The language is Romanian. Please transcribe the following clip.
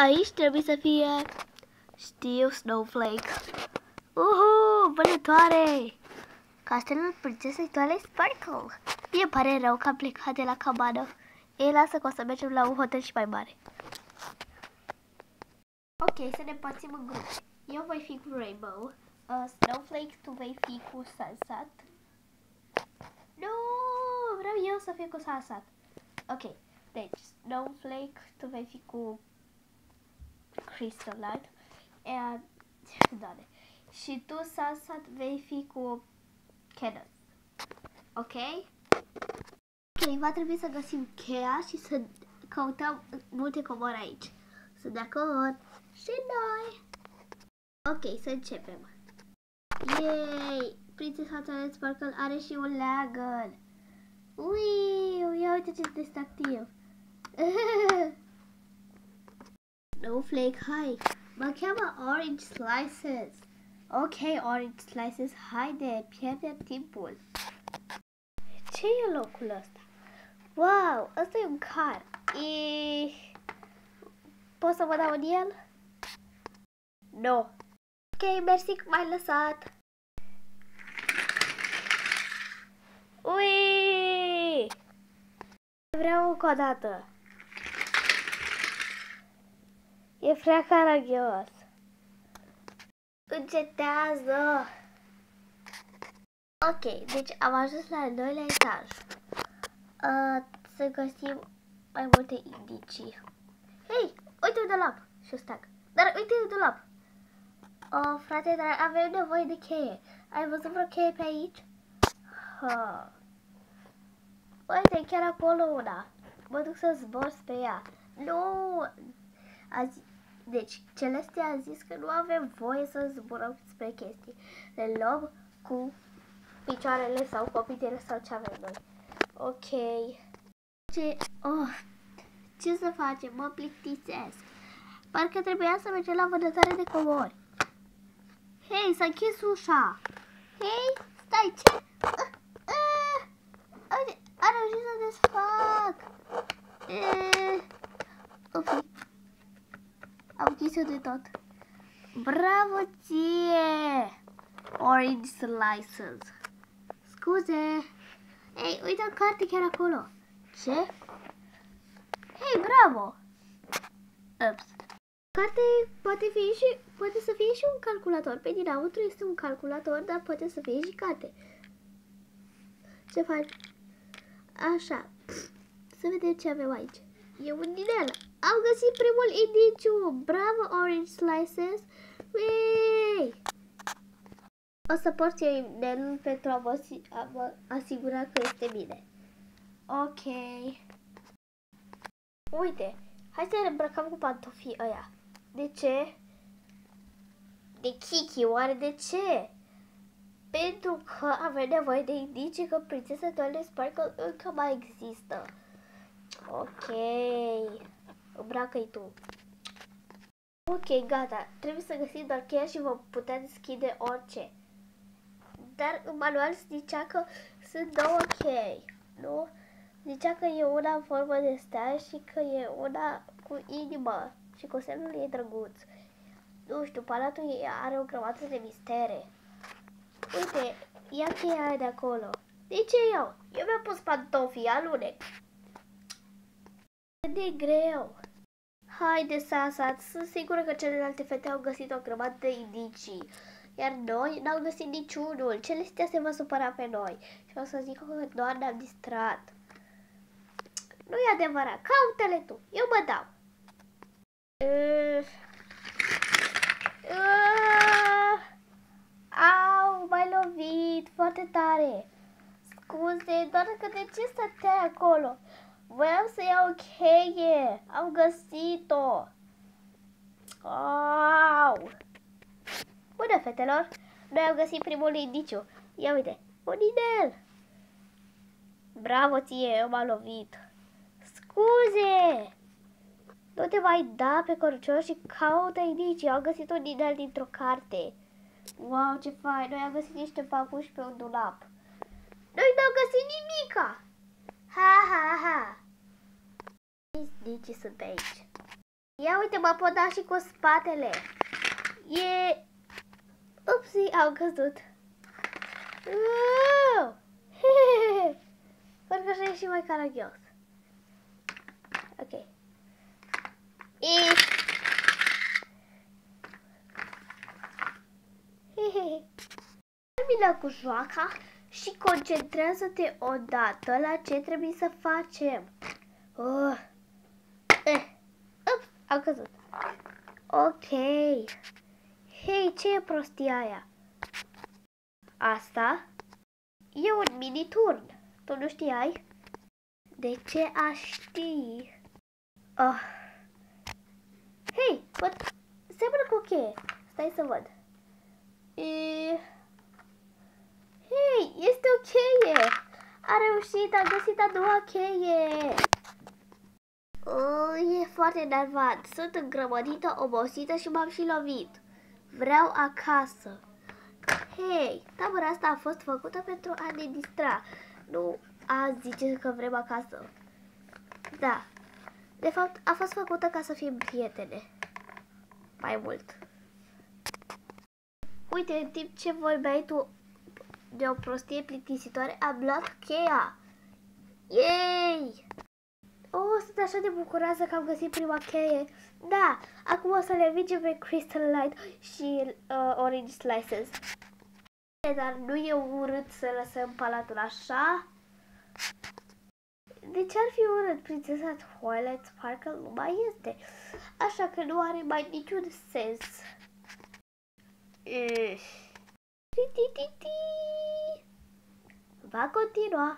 Aici trebuie să fie, știu, Snowflake. Vânătoare! Castelul prințesei Twilight Sparkle. Mie pare rău că am plecat de la cabană. Ei, lasă că o să mergem la un hotel și mai mare. Ok, să ne împărțim în grup. Eu voi fi cu Rainbow. Snowflake, tu vei fi cu Sunset. Nu, vreau eu să fiu cu Sunset. Ok, deci Snowflake, tu vei fi cu Crystal Light. Doamne. Și tu, Sunset, vei fi cu Candace. Ok? Ok, va trebui să găsim cheia și să căutăm multe comori aici. Sunt de acord. Și noi. Ok, să începem. Yay! Prințesa Twilight Sparkle are și un leagăn. Ui, ia uite ce distractiv. Snowflake, hai. Mă cheamă Orange Slices. Ok, Orange Slices, haide, pierdem timpul. Ce e locul ăsta? Wow, ăsta e un car. Pot să mă dau în el? No. Ok, mersi că m-ai lăsat. Ui! Vreau încă o dată. E prea caragios. Încetează. Ok, deci am ajuns la al doilea etaj. Să găsim mai multe indicii. Hei, uite un dulap și un stack. Dar uite un dulap. Frate, dar avem nevoie de cheie. Ai văzut vreo cheie pe aici? Uite, chiar acolo una. Mă duc să zbor spre ea. Nu! Deci, Celestia a zis că nu avem voie să zburăm spre chestii. Le luăm cu picioarele sau copitele sau ce avem noi. Ok. Ce să facem? Mă plictisesc. Parcă trebuia să mergem la vânătoare de comori. Hei, s-a închis ușa. Hei, stai, ce? A reușit să desfac. Ok. Am închis-o de tot. Bravo ție! Orange Slices. Scuze. Ei, uite o carte chiar acolo. Ce? Hei, bravo! Ups. Carte poate să fie și un calculator. Pe dinăuntru este un calculator, dar poate să fie și carte. Ce faci? Așa. Să vedem ce avem aici. E un inel. Am găsit primul indiciu. Bravo, Orange Slices. Uii! O să porți eu inelul pentru a mă asigura că este bine. Ok. Uite. Hai să ne îmbrăcăm cu pantofii ăia. De ce? De Kiki, oare de ce? Pentru că avem nevoie de indicii că prințesa Twilight Sparkle încă mai există. Ok. Îmbracă-i tu. Ok, gata. Trebuie să găsim doar cheia și vom putea deschide orice. Dar în manual zicea că sunt două chei, nu? Zicea că e una în formă de stea și că e una cu inimă și cu semnul ei drăguț. Nu știu, palatul ei are o grămadă de mistere. Uite, ia cheia aia de acolo. De ce eu? Eu mi-am pus pantofii, alunec. E de greu. Haide, Sasat, sunt sigură că celelalte fete au găsit o grămadă de indicii. Iar noi n-am găsit niciunul. Celestia se va supăra pe noi și o să zică că doar ne-am distrat. Nu e adevărat. Caută-le tu. Eu mă dau. Au, m-ai lovit foarte tare. Scuze, doar că de ce stăteai acolo? Voiam să iau o cheie. Am găsit-o. Au! Bună, fetelor! Noi am găsit primul indiciu. Ia uite, un inel! Bravo ție, eu m-am lovit. Scuze! Nu te mai da pe corcior și caută indicii. Am găsit un inel dintr-o carte. Wow, ce fain! Noi am găsit niște papuși pe un dulap. Noi n-am găsit nimica! Ha, ha, ha! Indicii sunt aici. Ia uite, mă pot da și cu spatele. E... Upsi, am căzut. Parcă așa e și mai caragios. Ok. Termină cu joaca și concentrează-te odată la ce trebuie să facem. Ups, am căzut. Ok. Hei, ce e prostia aia? Asta e un mini-turn. Tu nu știai? De ce aș ști? Hei, seamănă cu o cheie. Stai să văd. Hei, este o cheie! A reușit, a găsit a doua cheie! E foarte enervant. Sunt îngrămădită, obosită și m-am și lovit. Vreau acasă. Hei, tabăra asta a fost făcută pentru a ne distra. Nu a zice că vrem acasă. Da. De fapt, a fost făcută ca să fim prietene. Mai mult. Uite, în timp ce vorbeai tu de o prostie plictisitoare, am luat cheia. Yay! Sunt așa de bucuroasă că am găsit prima cheie. Da, acum o să le vingem pe Crystal Light și Orange Slices. Dar nu e urât să lăsăm palatul așa? De ce ar fi urât? Prințesa Twilight Sparkle nu mai este. Așa că nu are mai niciun sens. Va continua.